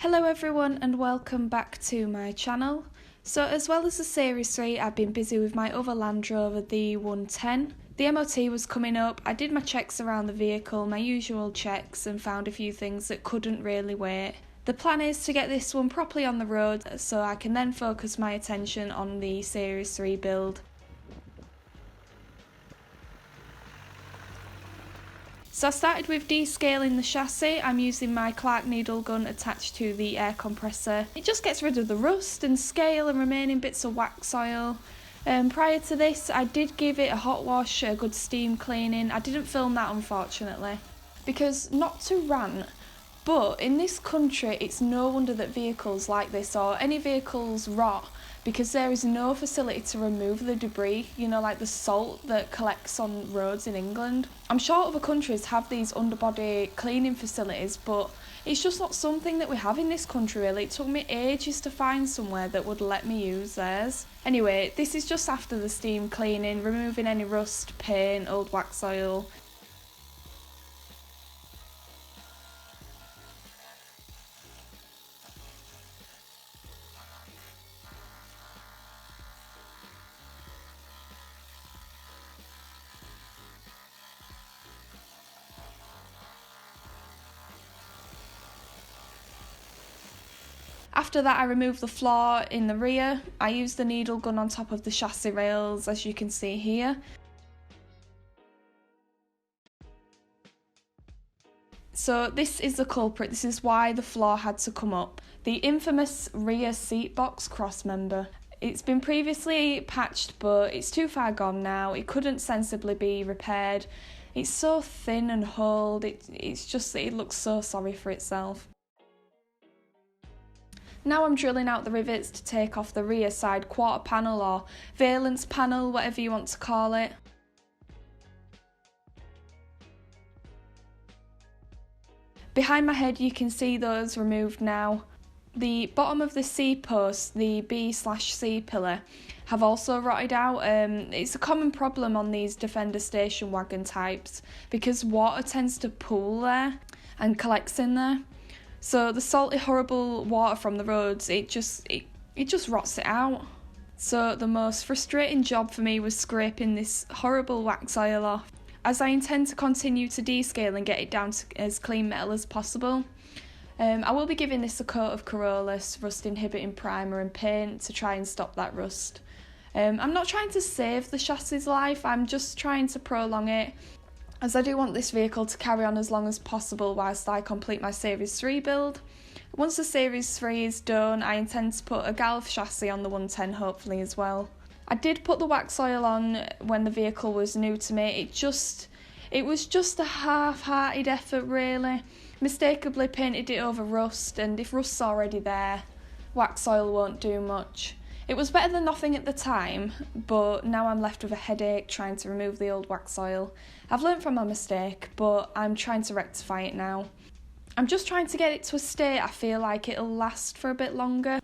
Hello everyone and welcome back to my channel. So as well as the Series 3, I've been busy with my other Land Rover, the 110. The MOT was coming up, I did my checks around the vehicle, my usual checks, and found a few things that couldn't really wait. The plan is to get this one properly on the road so I can then focus my attention on the Series 3 build. So I started with descaling the chassis. I'm using my Clark needle gun attached to the air compressor. It just gets rid of the rust and scale and remaining bits of wax oil. Prior to this, I did give it a hot wash, a good steam cleaning. I didn't film that unfortunately, because not to rant, but in this country it's no wonder that vehicles like this or any vehicles rot, because there is no facility to remove the debris, you know, like the salt that collects on roads in England. I'm sure other countries have these underbody cleaning facilities, but it's just not something that we have in this country really. It took me ages to find somewhere that would let me use theirs. Anyway, this is just after the steam cleaning, removing any rust, paint, old wax oil. After that, I removed the floor in the rear. I used the needle gun on top of the chassis rails, as you can see here. So this is the culprit, this is why the floor had to come up. The infamous rear seat box cross member. It's been previously patched, but it's too far gone now. It couldn't sensibly be repaired. It's so thin and holed, it looks so sorry for itself. Now I'm drilling out the rivets to take off the rear side quarter panel or valence panel, whatever you want to call it. Behind my head you can see those removed now. The bottom of the C post, the B/C pillar, have also rotted out. It's a common problem on these Defender station wagon types because water tends to pool there and collects in there. So the salty, horrible water from the roads, it just rots it out. So the most frustrating job for me was scraping this horrible wax oil off, as I intend to continue to descale and get it down to as clean metal as possible. I will be giving this a coat of Corollas rust inhibiting primer and paint to try and stop that rust. I'm not trying to save the chassis life, I'm just trying to prolong it, as I do want this vehicle to carry on as long as possible whilst I complete my Series 3 build. Once the Series 3 is done, I intend to put a Galv chassis on the 110 hopefully as well. I did put the wax oil on when the vehicle was new to me. It was just a half-hearted effort really. Mistakenly painted it over rust, and if rust's already there, wax oil won't do much. It was better than nothing at the time, but now I'm left with a headache trying to remove the old wax oil. I've learnt from my mistake, but I'm trying to rectify it now. I'm just trying to get it to a state I feel like it'll last for a bit longer.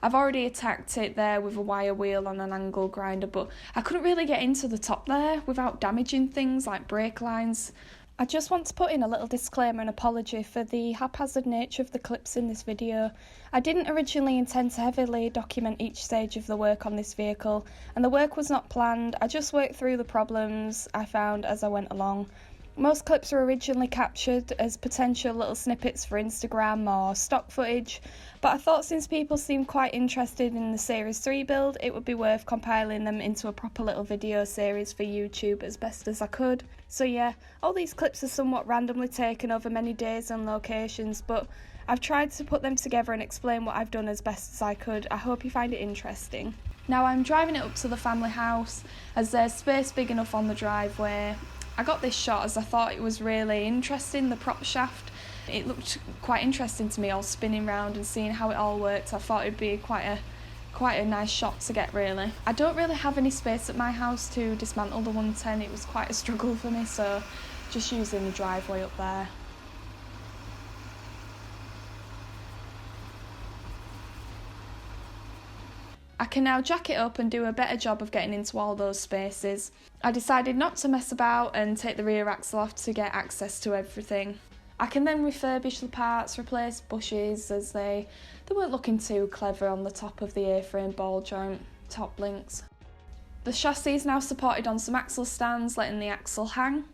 I've already attacked it there with a wire wheel on an angle grinder, but I couldn't really get into the top there without damaging things like brake lines. I just want to put in a little disclaimer and apology for the haphazard nature of the clips in this video. I didn't originally intend to heavily document each stage of the work on this vehicle, and the work was not planned. I just worked through the problems I found as I went along. Most clips were originally captured as potential little snippets for Instagram or stock footage, but I thought since people seemed quite interested in the Series 3 build, it would be worth compiling them into a proper little video series for YouTube as best as I could. So yeah, all these clips are somewhat randomly taken over many days and locations, but I've tried to put them together and explain what I've done as best as I could. I hope you find it interesting. Now I'm driving it up to the family house, as there's space big enough on the driveway. I got this shot as I thought it was really interesting, the prop shaft. It looked quite interesting to me, all spinning round and seeing how it all worked. I thought it'd be quite a nice shot to get really. I don't really have any space at my house to dismantle the 110, it was quite a struggle for me, so just using the driveway up there. I can now jack it up and do a better job of getting into all those spaces. I decided not to mess about and take the rear axle off to get access to everything. I can then refurbish the parts, replace bushes as they weren't looking too clever on the top of the A-frame ball joint top links. The chassis is now supported on some axle stands, letting the axle hang.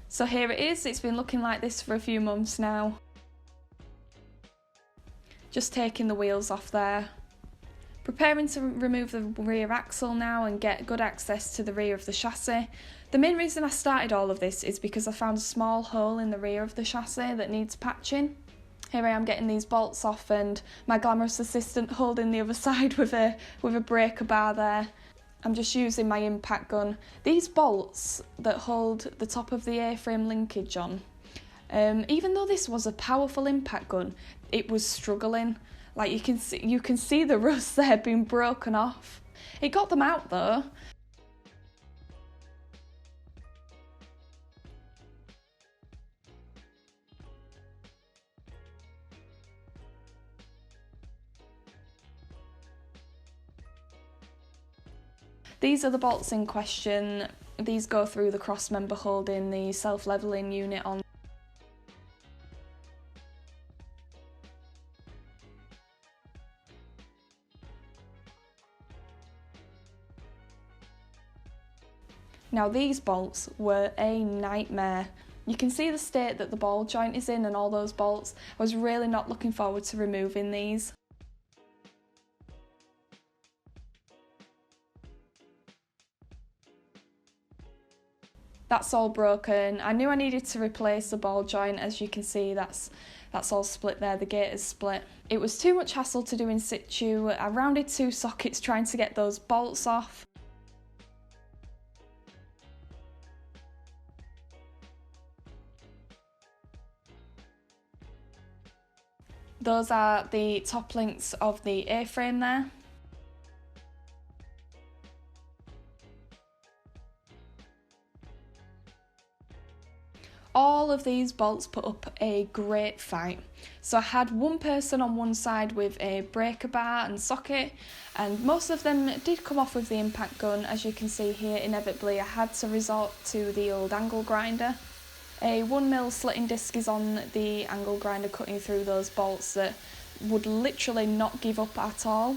So here it is, it's been looking like this for a few months now. Just taking the wheels off there. Preparing to remove the rear axle now and get good access to the rear of the chassis. The main reason I started all of this is because I found a small hole in the rear of the chassis that needs patching. Here I am getting these bolts off and my glamorous assistant holding the other side with a breaker bar there. I'm just using my impact gun. These bolts that hold the top of the A-frame linkage on, even though this was a powerful impact gun, it was struggling. Like you can see the rust there being broken off. It got them out though. These are the bolts in question. These go through the cross member holding the self-levelling unit on. Now these bolts were a nightmare. You can see the state that the ball joint is in and all those bolts. I was really not looking forward to removing these. That's all broken. I knew I needed to replace the ball joint. As you can see, that's all split there, the gate is split. It was too much hassle to do in situ. I rounded 2 sockets trying to get those bolts off. Those are the top links of the A-frame there. All of these bolts put up a great fight. So I had one person on one side with a breaker bar and socket, and most of them did come off with the impact gun. As you can see here, inevitably I had to resort to the old angle grinder. A 1mm slitting disc is on the angle grinder, cutting through those bolts that would literally not give up at all.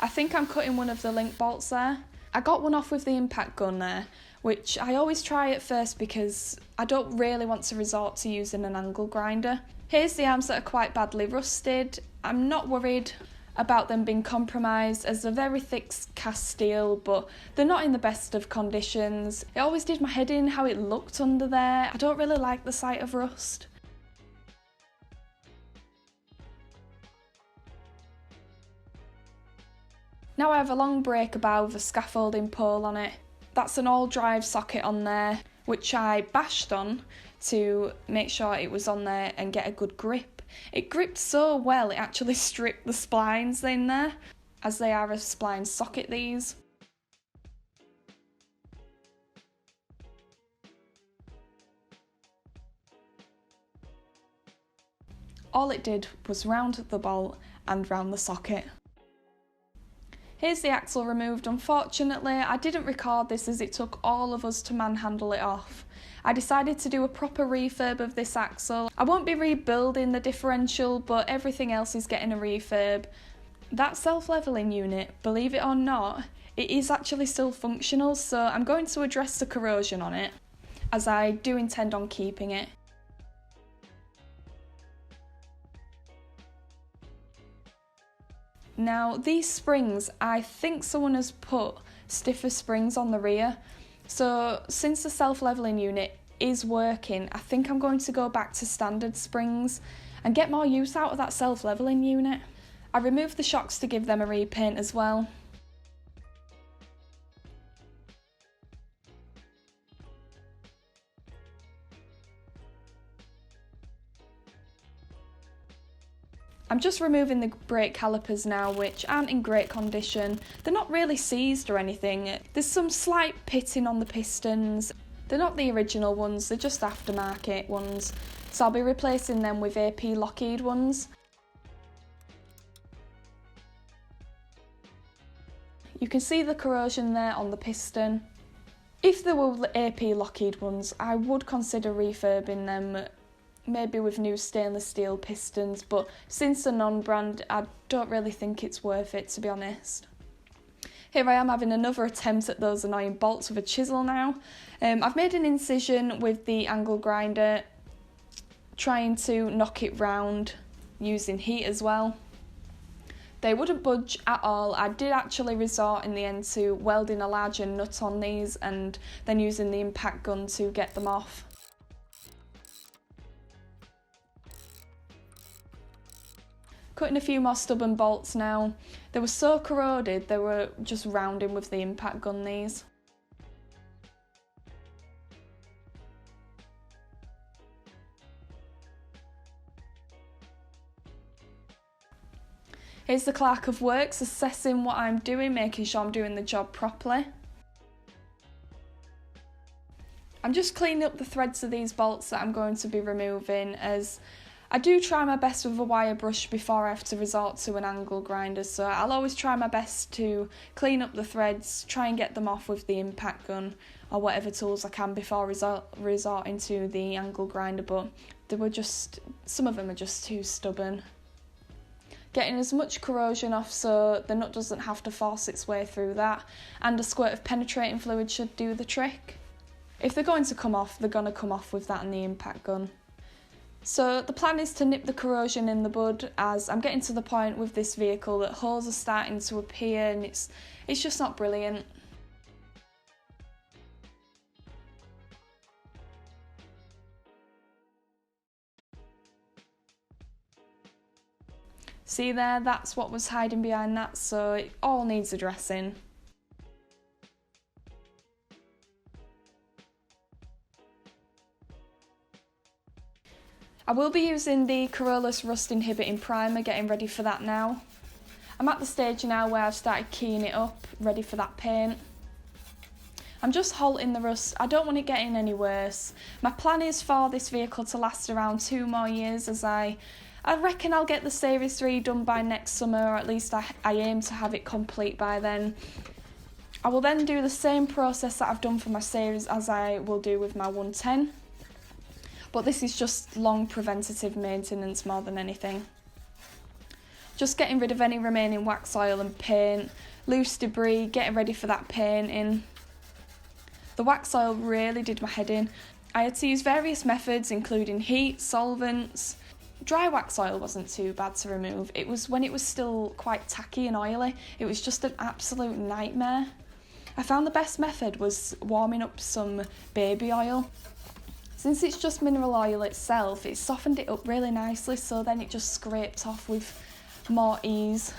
I think I'm cutting one of the link bolts there. I got one off with the impact gun there, which I always try at first because I don't really want to resort to using an angle grinder. Here's the arms that are quite badly rusted. I'm not worried about them being compromised as they're very thick cast steel, but they're not in the best of conditions. It always did my head in how it looked under there. I don't really like the sight of rust. Now I have a long breaker bar with a scaffolding pole on it. That's an all-drive socket on there, which I bashed on to make sure it was on there and get a good grip. It gripped so well it actually stripped the splines in there, as they are a spline socket, these. All it did was round the bolt and round the socket. Here's the axle removed. Unfortunately, I didn't record this as it took all of us to manhandle it off. I decided to do a proper refurb of this axle. I won't be rebuilding the differential, but everything else is getting a refurb. That self-levelling unit, believe it or not, it is actually still functional, so I'm going to address the corrosion on it, as I do intend on keeping it. Now these springs, I think someone has put stiffer springs on the rear, so since the self-levelling unit is working, I think I'm going to go back to standard springs and get more use out of that self-levelling unit. I removed the shocks to give them a repaint as well. I'm just removing the brake calipers now, which aren't in great condition. They're not really seized or anything. There's some slight pitting on the pistons. They're not the original ones, they're just aftermarket ones. So I'll be replacing them with AP Lockheed ones. You can see the corrosion there on the piston. If there were AP Lockheed ones, I would consider refurbing them, maybe with new stainless steel pistons, but since they're non-brand, I don't really think it's worth it, to be honest. Here I am having another attempt at those annoying bolts with a chisel now. I've made an incision with the angle grinder, trying to knock it round using heat as well. They wouldn't budge at all. I did actually resort in the end to welding a larger nut on these and then using the impact gun to get them off. Cutting a few more stubborn bolts now. They were so corroded, they were just rounding with the impact gun these. Here's the clerk of works assessing what I'm doing, making sure I'm doing the job properly. I'm just cleaning up the threads of these bolts that I'm going to be removing, as I do try my best with a wire brush before I have to resort to an angle grinder, so I'll always try my best to clean up the threads, try and get them off with the impact gun or whatever tools I can before resorting to the angle grinder, but some of them are just too stubborn. Getting as much corrosion off so the nut doesn't have to force its way through that, and a squirt of penetrating fluid should do the trick. If they're going to come off, they're going to come off with that and the impact gun. So the plan is to nip the corrosion in the bud, as I'm getting to the point with this vehicle that holes are starting to appear and it's just not brilliant. See there, that's what was hiding behind that, so it all needs addressing. I will be using the Corollas Rust Inhibiting Primer, getting ready for that now. I'm at the stage now where I've started keying it up, ready for that paint. I'm just halting the rust, I don't want it getting any worse. My plan is for this vehicle to last around 2 more years, as I reckon I'll get the Series 3 done by next summer, or at least I aim to have it complete by then. I will then do the same process that I've done for my Series as I will do with my 110. But this is just long preventative maintenance more than anything. Just getting rid of any remaining wax oil and paint, loose debris, getting ready for that painting. The wax oil really did my head in. I had to use various methods, including heat, solvents. Dry wax oil wasn't too bad to remove. It was when it was still quite tacky and oily. It was just an absolute nightmare. I found the best method was warming up some baby oil. Since it's just mineral oil itself, it softened it up really nicely, so then it just scraped off with more ease.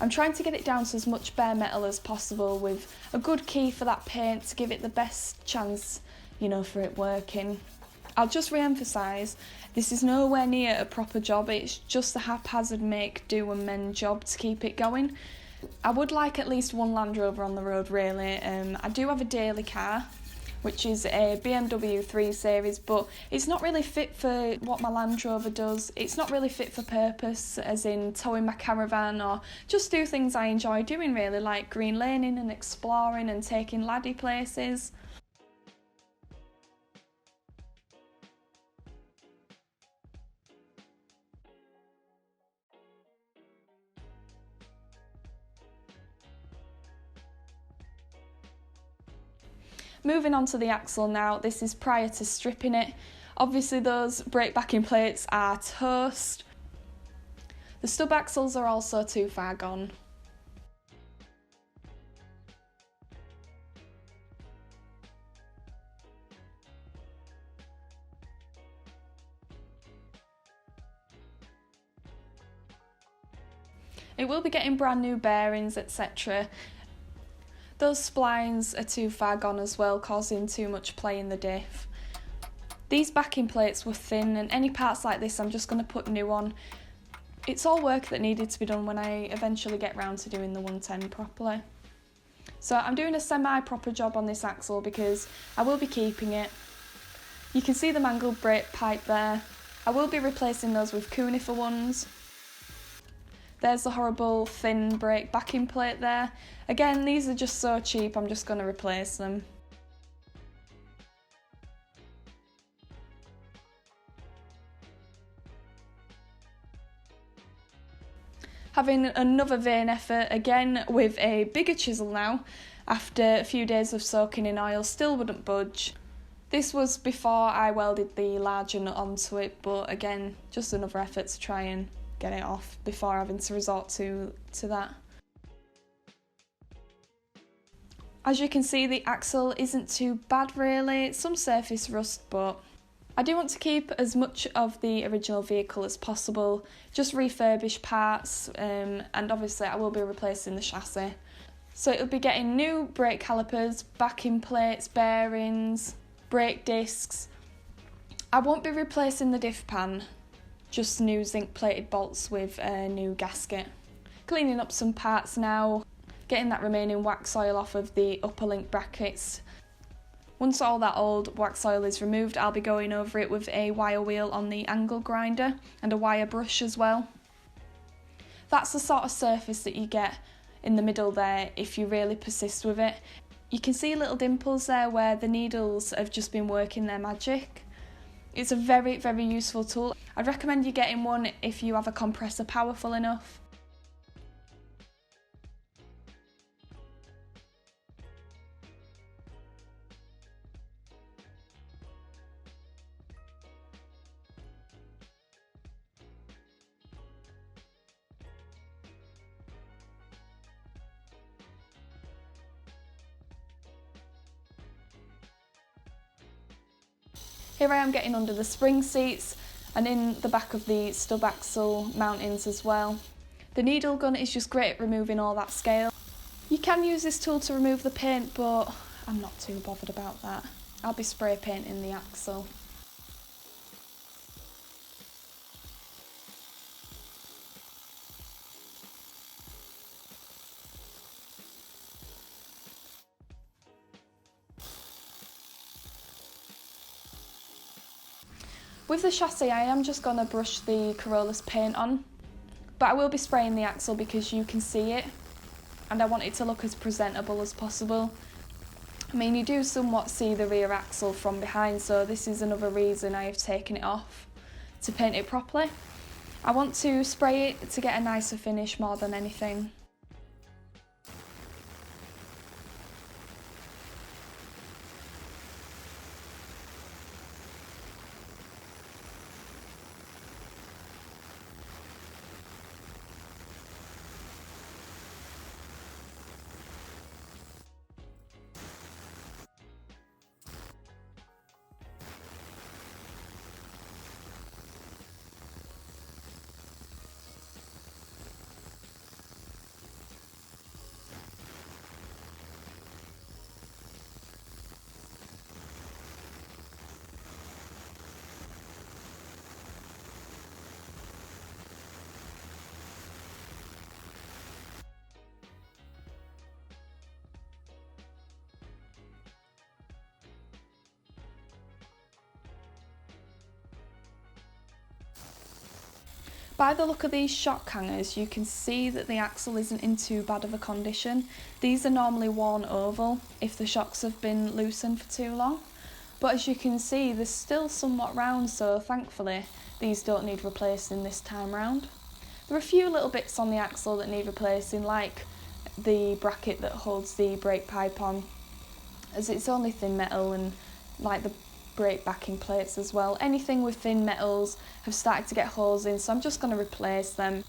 I'm trying to get it down to as much bare metal as possible with a good key for that paint to give it the best chance, for it working. I'll just re-emphasise, this is nowhere near a proper job, it's just a haphazard make, do and mend job to keep it going. I would like at least one Land Rover on the road really. I do have a daily car, which is a BMW 3 Series, but it's not really fit for what my Land Rover does. It's not really fit for purpose, as in towing my caravan or just do things I enjoy doing really, like green laning and exploring and taking laddie places. Moving on to the axle now, this is prior to stripping it. Obviously those brake backing plates are toast. The stub axles are also too far gone. It will be getting brand new bearings, etc. Those splines are too far gone as well, causing too much play in the diff. These backing plates were thin, and any parts like this I'm just going to put new on. It's all work that needed to be done when I eventually get round to doing the 110 properly. So I'm doing a semi-proper job on this axle because I will be keeping it. You can see the mangled brake pipe there. I will be replacing those with conifer ones. There's the horrible thin brake backing plate there. Again, these are just so cheap, I'm just going to replace them. Having another vain effort, again with a bigger chisel now, after a few days of soaking in oil, still wouldn't budge. This was before I welded the larger nut onto it, but again, just another effort to try and get it off before having to resort to that. As you can see, the axle isn't too bad really, it's some surface rust, but I do want to keep as much of the original vehicle as possible, just refurbish parts, and obviously I will be replacing the chassis. So it'll be getting new brake calipers, backing plates, bearings, brake discs. I won't be replacing the diff pan, just new zinc plated bolts with a new gasket. Cleaning up some parts now, getting that remaining wax oil off of the upper link brackets. Once all that old wax oil is removed, I'll be going over it with a wire wheel on the angle grinder and a wire brush as well. That's the sort of surface that you get in the middle there if you really persist with it. You can see little dimples there where the needles have just been working their magic. It's a very, very useful tool. I'd recommend you getting one if you have a compressor powerful enough. Here I am getting under the spring seats and in the back of the stub axle mountings as well. The needle gun is just great at removing all that scale. You can use this tool to remove the paint, but I'm not too bothered about that. I'll be spray painting the axle. With the chassis I am just going to brush the Corolla's paint on, but I will be spraying the axle because you can see it and I want it to look as presentable as possible. I mean, you do somewhat see the rear axle from behind, so this is another reason I have taken it off, to paint it properly. I want to spray it to get a nicer finish more than anything. By the look of these shock hangers, you can see that the axle isn't in too bad of a condition. These are normally worn oval if the shocks have been loosened for too long. But as you can see, they're still somewhat round, so thankfully these don't need replacing this time round. There are a few little bits on the axle that need replacing, like the bracket that holds the brake pipe on, as it's only thin metal, and like the brake backing plates as well. Anything with thin metals have started to get holes in, so I'm just going to replace them.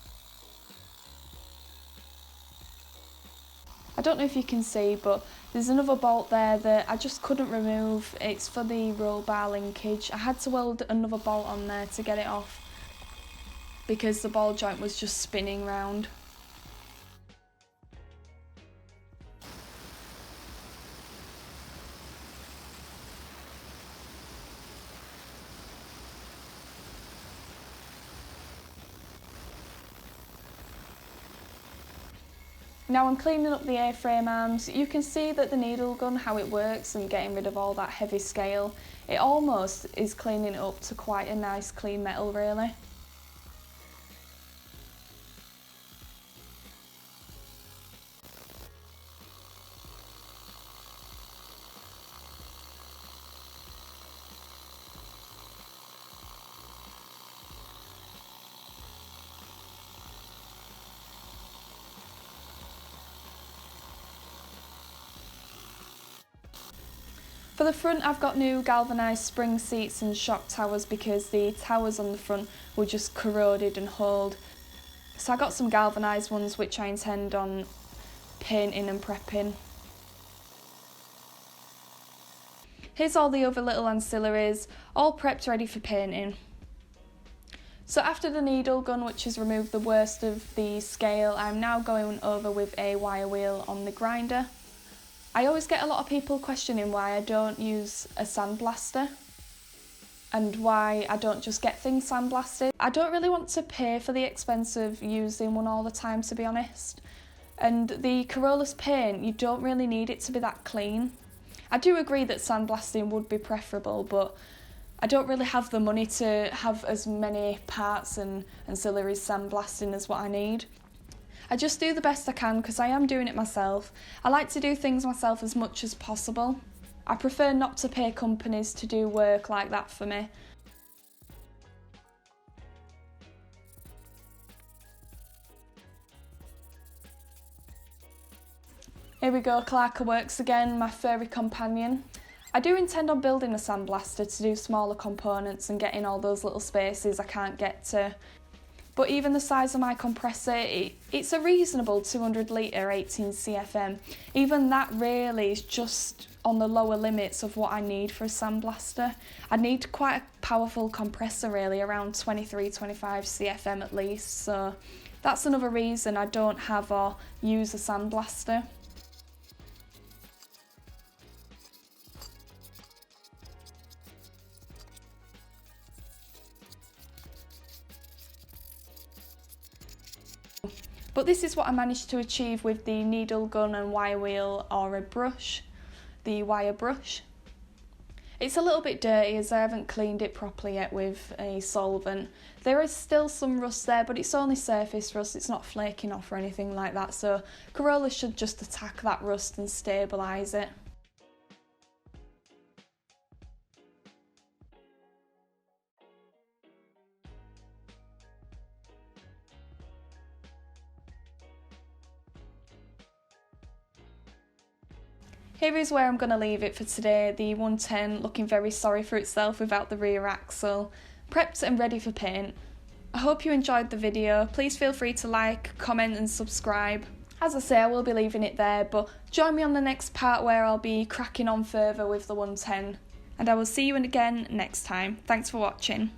I don't know if you can see, but there's another bolt there that I just couldn't remove. It's for the roll bar linkage. I had to weld another bolt on there to get it off because the ball joint was just spinning round. Now I'm cleaning up the A-frame arms. You can see that the needle gun, how it works and getting rid of all that heavy scale, it almost is cleaning it up to quite a nice clean metal really. For the front, I've got new galvanised spring seats and shock towers because the towers on the front were just corroded and holed. So I got some galvanised ones which I intend on painting and prepping. Here's all the other little ancillaries, all prepped ready for painting. So after the needle gun, which has removed the worst of the scale, I'm now going over with a wire wheel on the grinder. I always get a lot of people questioning why I don't use a sandblaster and why I don't just get things sandblasted. I don't really want to pay for the expense of using one all the time, to be honest. And the Corollas paint, you don't really need it to be that clean. I do agree that sandblasting would be preferable, but I don't really have the money to have as many parts and ancillaries sandblasting as what I need. I just do the best I can because I am doing it myself. I like to do things myself as much as possible. I prefer not to pay companies to do work like that for me. Here we go, Clarka Works again, my furry companion. I do intend on building a sandblaster to do smaller components and get in all those little spaces I can't get to. But even the size of my compressor, it's a reasonable 200 litre 18 CFM. Even that really is just on the lower limits of what I need for a sandblaster. I need quite a powerful compressor really, around 23-25 CFM at least, so that's another reason I don't have or use a sandblaster. But this is what I managed to achieve with the needle gun and wire wheel, or a brush, the wire brush. It's a little bit dirty as I haven't cleaned it properly yet with a solvent. There is still some rust there, but it's only surface rust, it's not flaking off or anything like that, so Corollas should just attack that rust and stabilise it. Here is where I'm going to leave it for today, the 110 looking very sorry for itself without the rear axle, prepped and ready for paint. I hope you enjoyed the video. Please feel free to like, comment and subscribe. As I say, I will be leaving it there, but join me on the next part where I'll be cracking on further with the 110. And I will see you again next time. Thanks for watching.